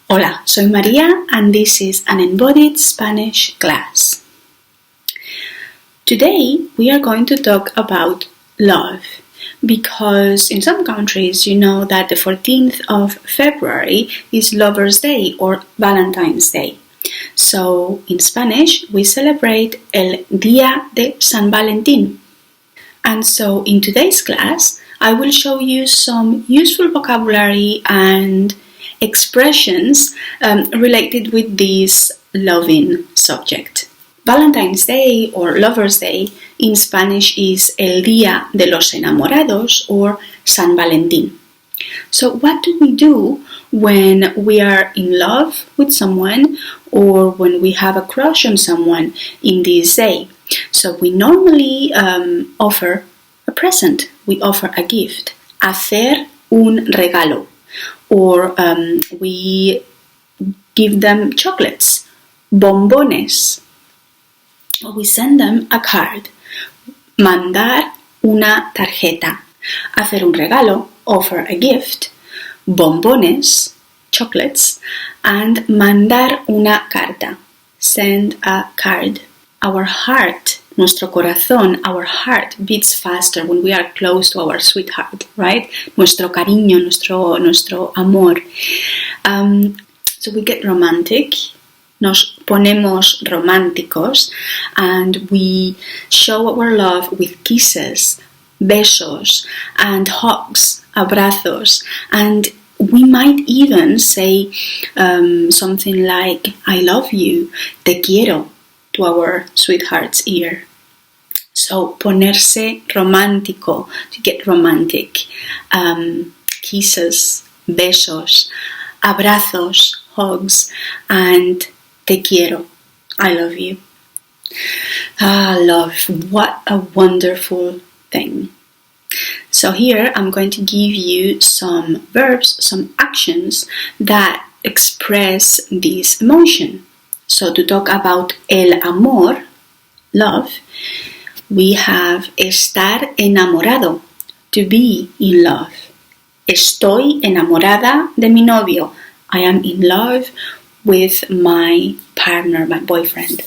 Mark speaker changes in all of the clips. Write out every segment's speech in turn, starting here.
Speaker 1: Hola, soy María and this is an embodied Spanish class. Today we are going to talk about love because in some countries you know that the 14th of February is Lover's Day or Valentine's Day. So in Spanish we celebrate el Día de San Valentin. And so in today's class I will show you some useful vocabulary and expressions related with this loving subject. Valentine's Day or Lover's Day in Spanish is el Día de los Enamorados or San Valentin. So what do we do when we are in love with someone or when we have a crush on someone in this day? So we normally offer a present, we offer a gift. Hacer un regalo. Or we give them chocolates, bombones, or we send them a card. Mandar una tarjeta. Hacer un regalo, offer a gift, bombones, chocolates, and mandar una carta, send a card. Our heart, nuestro corazón, our heart beats faster when we are close to our sweetheart, right? Nuestro cariño, nuestro amor. So we get romantic, nos ponemos románticos, and we show our love with kisses, besos, and hugs, abrazos, and we might even say something like, I love you, te quiero, to our sweetheart's ear. So, ponerse romántico, to get romantic. Kisses, besos, abrazos, hugs, and te quiero, I love you. Love, what a wonderful thing. So here I'm going to give you some verbs, some actions that express this emotion. So to talk about el amor, love, we have estar enamorado, to be in love. Estoy enamorada de mi novio. I am in love with my partner, my boyfriend.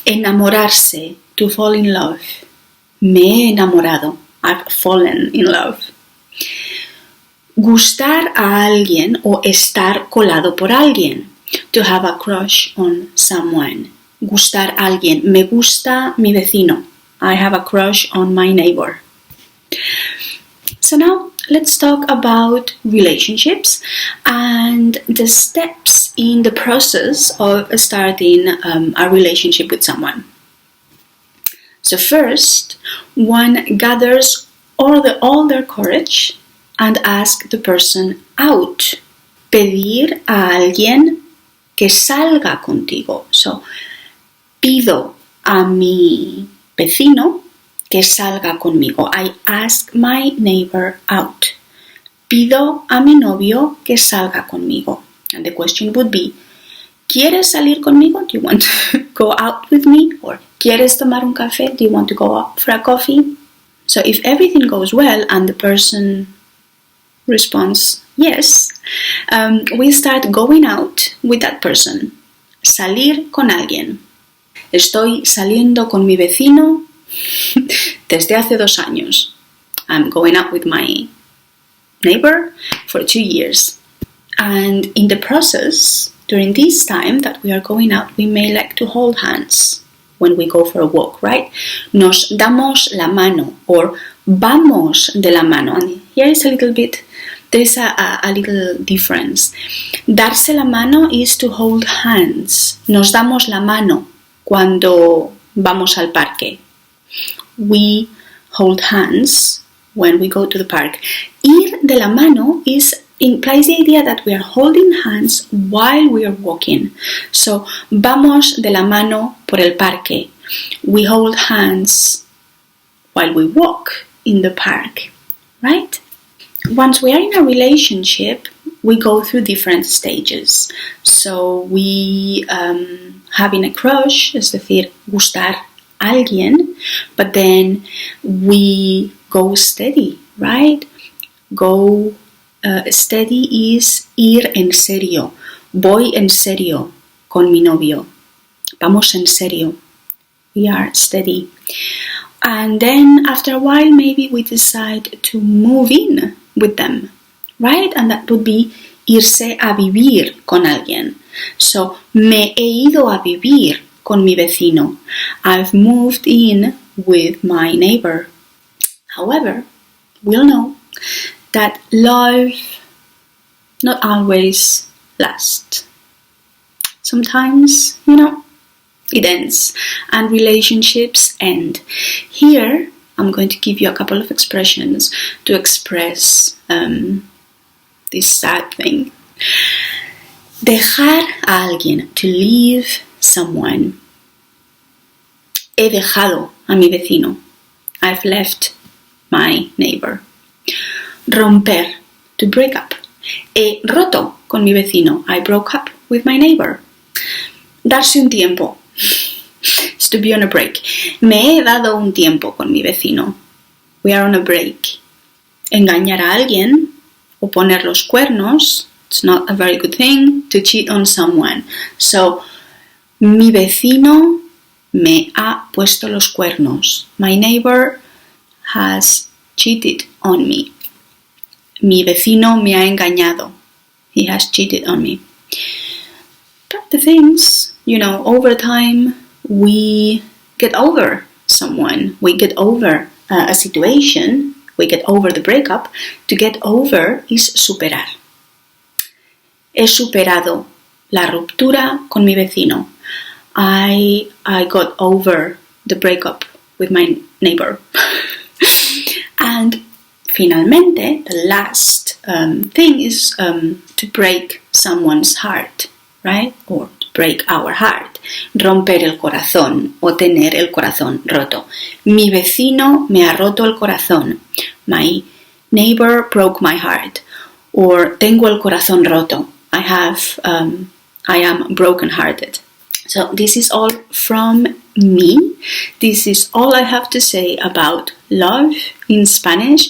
Speaker 1: Enamorarse, to fall in love. Me he enamorado. I've fallen in love. Gustar a alguien o estar colado por alguien. To have a crush on someone. Gustar a alguien. Me gusta mi vecino. I have a crush on my neighbor. So now let's talk about relationships and the steps in the process of starting a relationship with someone. So first, one gathers all their courage and asks the person out. Pedir a alguien que salga contigo. So, pido a mi vecino que salga conmigo. I ask my neighbor out. Pido a mi novio que salga conmigo. And the question would be, ¿Quieres salir conmigo? Do you want to go out with me? Or ¿Quieres tomar un café? Do you want to go out for a coffee? So if everything goes well and the person responds yes, we start going out with that person. Salir con alguien. Estoy saliendo con mi vecino desde hace 2 años. I'm going out with my neighbor for 2 years. And in the process, during this time that we are going out, we may like to hold hands when we go for a walk, right? Nos damos la mano or vamos de la mano. And here is a little bit, there is a little difference. Darse la mano is to hold hands. Nos damos la mano cuando vamos al parque. We hold hands when we go to the park. Ir de la mano implies the idea that we are holding hands while we are walking. So, vamos de la mano por el parque. We hold hands while we walk in the park, right? Once we are in a relationship, we go through different stages. So, we having a crush, es decir, gustar a alguien, but then we go steady, right? Go steady is ir en serio. voy en serio con mi novio. Vamos en serio. We are steady. And then after a while, maybe we decide to move in with them, right? And that would be irse a vivir con alguien. So, me he ido a vivir con mi vecino. I've moved in with my neighbor. However, we'll know that love not always lasts. Sometimes, it ends and relationships end. Here, I'm going to give you a couple of expressions to express this sad thing. Dejar a alguien, to leave someone. He dejado a mi vecino. I've left my neighbor. Romper, to break up. He roto con mi vecino. I broke up with my neighbor. Darse un tiempo. It's to be on a break. Me he dado un tiempo con mi vecino. We are on a break. Engañar a alguien o poner los cuernos. It's not a very good thing to cheat on someone. So, mi vecino me ha puesto los cuernos. My neighbor has cheated on me. Mi vecino me ha engañado. He has cheated on me. But the things, over time, we get over someone. We get over a situation. We get over the breakup. To get over is superar. He superado la ruptura con mi vecino. I got over the breakup with my neighbor. And finalmente, the last thing is to break someone's heart, right? Or to break our heart. Romper el corazón o tener el corazón roto. Mi vecino me ha roto el corazón. My neighbor broke my heart. Or tengo el corazón roto. I am broken-hearted. So this is all from me. This is all I have to say about love in Spanish.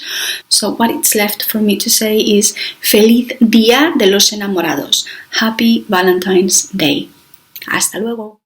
Speaker 1: So what it's left for me to say is Feliz Día de los Enamorados. Happy Valentine's Day. Hasta luego.